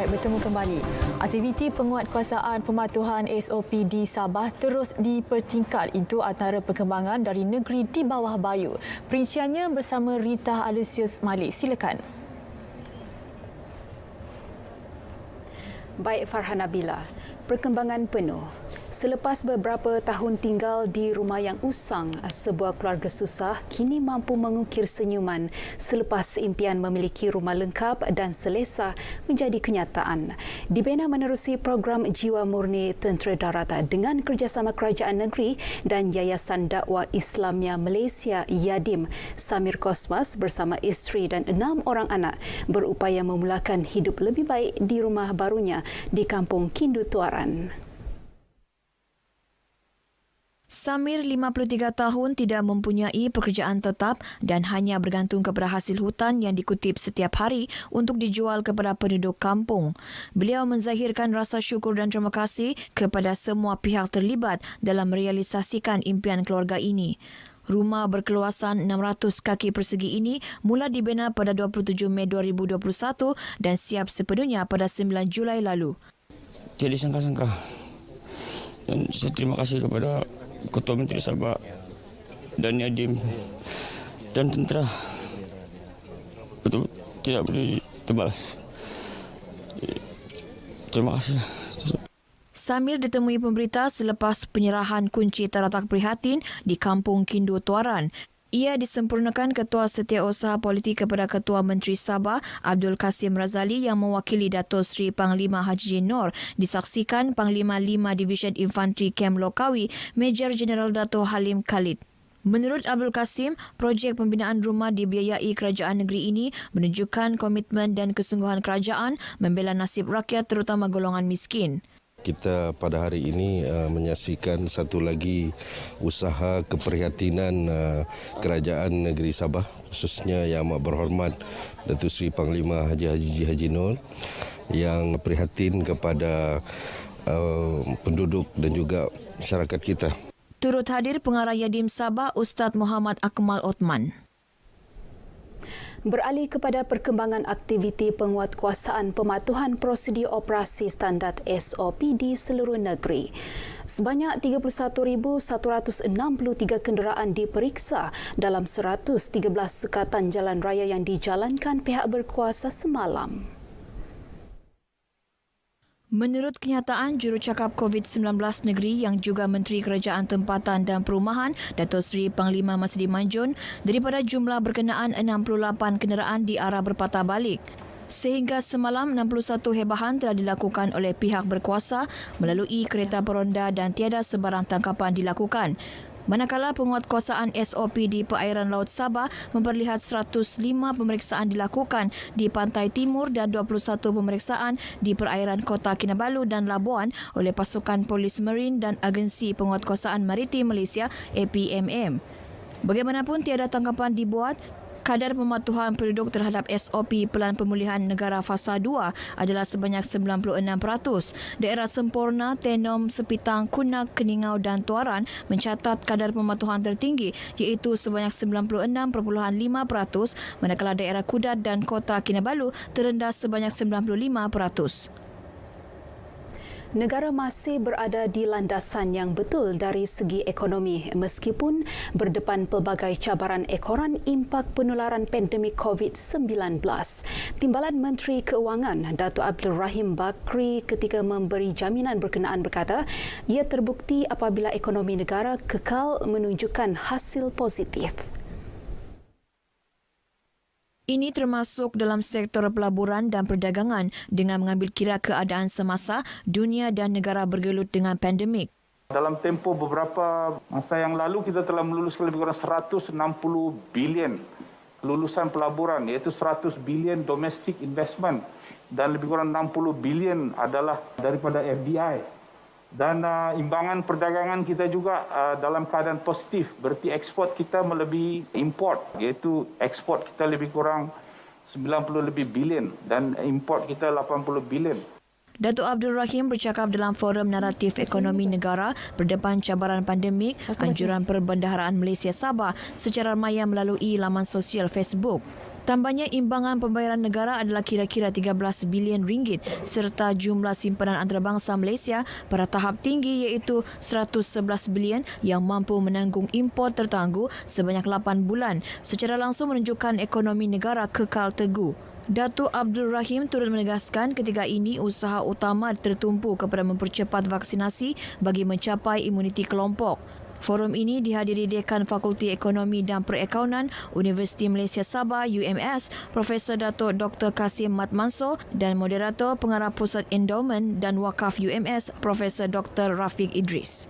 Baik, bertemu kembali. Aktiviti penguatkuasaan pematuhan SOP di Sabah terus dipertingkat. Itu antara perkembangan dari negeri di bawah bayu. Perinciannya bersama Rita Alusius Malik. Silakan. Baik Farhan Nabila, perkembangan penuh. Selepas beberapa tahun tinggal di rumah yang usang, sebuah keluarga susah kini mampu mengukir senyuman selepas impian memiliki rumah lengkap dan selesa menjadi kenyataan. Dibina menerusi program Jiwa Murni Tentera Darat dengan kerjasama Kerajaan Negeri dan Yayasan Dakwah Islamia Malaysia Yadim, Samir Kosmas bersama isteri dan 6 orang anak berupaya memulakan hidup lebih baik di rumah barunya di Kampung Kindu Tuaran. Samir, 53 tahun, tidak mempunyai pekerjaan tetap dan hanya bergantung kepada hasil hutan yang dikutip setiap hari untuk dijual kepada penduduk kampung. Beliau menzahirkan rasa syukur dan terima kasih kepada semua pihak terlibat dalam merealisasikan impian keluarga ini. Rumah berkeluasan 600 kaki persegi ini mula dibina pada 27 Mei 2021 dan siap sepenuhnya pada 9 Julai lalu. Tidak disangka-sangka. Dan saya terima kasih kepada Ketua Menteri Sabah dan Yadim dan tentera. Betul tidak boleh terbalas. Terima kasih. Samir ditemui pemberita selepas penyerahan kunci teratak prihatin di Kampung Kindu Tuaran. Ia disempurnakan Ketua Setiausaha Politik kepada Ketua Menteri Sabah Abdul Kasim Razali yang mewakili Dato' Sri Panglima Haji Nur, disaksikan Panglima 5 Division Infanteri Kem Lokawi Major Jeneral Dato' Halim Khalid. Menurut Abdul Kasim, projek pembinaan rumah dibiayai kerajaan negeri ini menunjukkan komitmen dan kesungguhan kerajaan membela nasib rakyat terutama golongan miskin. Kita pada hari ini menyaksikan satu lagi usaha keprihatinan Kerajaan Negeri Sabah, khususnya Yang Amat Berhormat Datuk Seri Panglima Haji Nur yang prihatin kepada penduduk dan juga masyarakat kita. Turut hadir Pengarah Yadim Sabah Ustaz Muhammad Akmal Othman. Beralih kepada perkembangan aktiviti penguatkuasaan pematuhan prosedur operasi standard SOP di seluruh negeri. Sebanyak 31,163 kenderaan diperiksa dalam 113 sekatan jalan raya yang dijalankan pihak berkuasa semalam. Menurut kenyataan jurucakap COVID-19 negeri yang juga Menteri Kerajaan Tempatan dan Perumahan Dato' Seri Panglima Masdi Manjun, daripada jumlah berkenaan 68 kenderaan di arah berpatah balik. Sehingga semalam 61 hebahan telah dilakukan oleh pihak berkuasa melalui kereta peronda dan tiada sebarang tangkapan dilakukan. Manakala penguatkuasaan SOP di perairan Laut Sabah memperlihat 105 pemeriksaan dilakukan di pantai timur dan 21 pemeriksaan di perairan Kota Kinabalu dan Labuan oleh pasukan Polis Marin dan Agensi Penguatkuasaan Maritim Malaysia APMM. Bagaimanapun tiada tangkapan dibuat. Kadar pematuhan penduduk terhadap SOP Pelan Pemulihan Negara Fasa 2 adalah sebanyak 96%. Daerah Sempurna, Tenom, Sepitang, Kunak, Keningau dan Tuaran mencatat kadar pematuhan tertinggi iaitu sebanyak 96.5%, manakala daerah Kudat dan Kota Kinabalu terendah sebanyak 95%. Negara masih berada di landasan yang betul dari segi ekonomi meskipun berdepan pelbagai cabaran ekoran impak penularan pandemik COVID-19. Timbalan Menteri Keuangan Datuk Abdul Rahim Bakri ketika memberi jaminan berkenaan berkata, ia terbukti apabila ekonomi negara kekal menunjukkan hasil positif. Ini termasuk dalam sektor pelaburan dan perdagangan dengan mengambil kira keadaan semasa dunia dan negara bergelut dengan pandemik. Dalam tempoh beberapa masa yang lalu kita telah meluluskan lebih kurang 160 bilion lulusan pelaburan, iaitu 100 bilion domestic investment dan lebih kurang 60 bilion adalah daripada FDI. Dan imbangan perdagangan kita juga dalam keadaan positif. Berarti ekspor kita melebihi import, iaitu ekspor kita lebih kurang 90 lebih bilion dan import kita 80 bilion. Datuk Abdul Rahim bercakap dalam Forum Naratif Ekonomi Negara berdepan cabaran pandemik Anjuran Perbendaharaan Malaysia Sabah secara maya melalui laman sosial Facebook. Tambahnya, imbangan pembayaran negara adalah kira-kira 13 bilion ringgit serta jumlah simpanan antarabangsa Malaysia pada tahap tinggi iaitu 111 bilion yang mampu menanggung import tertangguh sebanyak 8 bulan secara langsung menunjukkan ekonomi negara kekal teguh. Datuk Abdul Rahim turut menegaskan ketika ini usaha utama tertumpu kepada mempercepat vaksinasi bagi mencapai imuniti kelompok. Forum ini dihadiri Dekan Fakulti Ekonomi dan Perakaunan Universiti Malaysia Sabah UMS, Profesor Datuk Dr. Kasim Mat Mansor dan Moderator Pengarah Pusat Endowment dan Wakaf UMS, Profesor Dr. Rafiq Idris.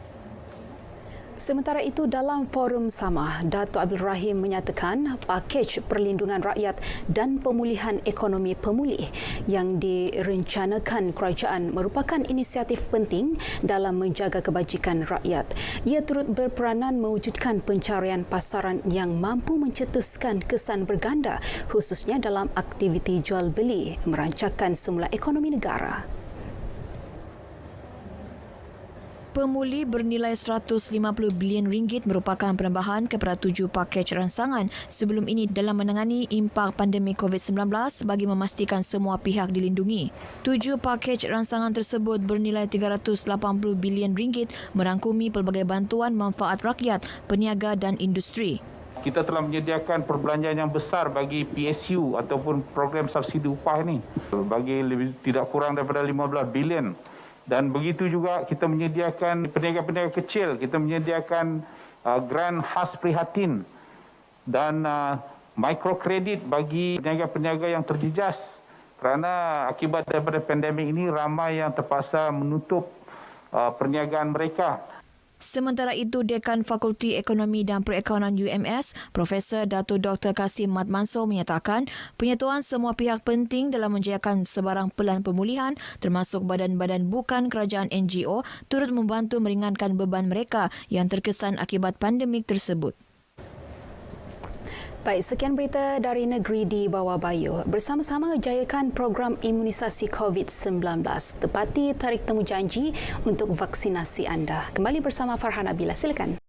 Sementara itu, dalam forum sama, Datuk Abdul Rahim menyatakan pakej perlindungan rakyat dan pemulihan ekonomi pemulih yang direncanakan kerajaan merupakan inisiatif penting dalam menjaga kebajikan rakyat. Ia turut berperanan mewujudkan pencarian pasaran yang mampu mencetuskan kesan berganda khususnya dalam aktiviti jual beli merancakan semula ekonomi negara. Pemuli bernilai 150 bilion ringgit merupakan penambahan kepada 7 pakej rangsangan sebelum ini dalam menangani impak pandemik COVID-19 bagi memastikan semua pihak dilindungi. 7 pakej rangsangan tersebut bernilai 380 bilion ringgit merangkumi pelbagai bantuan manfaat rakyat, peniaga dan industri. Kita telah menyediakan perbelanjaan yang besar bagi PSU ataupun program subsidi upah ini bagi tidak kurang daripada 15 bilion. Dan begitu juga kita menyediakan peniaga-peniaga kecil, kita menyediakan grant khas prihatin dan mikrokredit bagi peniaga-peniaga yang terjejas. Kerana akibat daripada pandemik ini ramai yang terpaksa menutup perniagaan mereka. Sementara itu, Dekan Fakulti Ekonomi dan Perakaunan UMS, Profesor Datuk Dr. Kasim Mat Mansor menyatakan penyatuan semua pihak penting dalam menjayakan sebarang pelan pemulihan termasuk badan-badan bukan kerajaan NGO turut membantu meringankan beban mereka yang terkesan akibat pandemik tersebut. Baik, sekian berita dari negeri di bawah Bayu. Bersama-sama jayakan program imunisasi COVID-19. Tepati tarik temu janji untuk vaksinasi anda. Kembali bersama Farhan Abila. Silakan.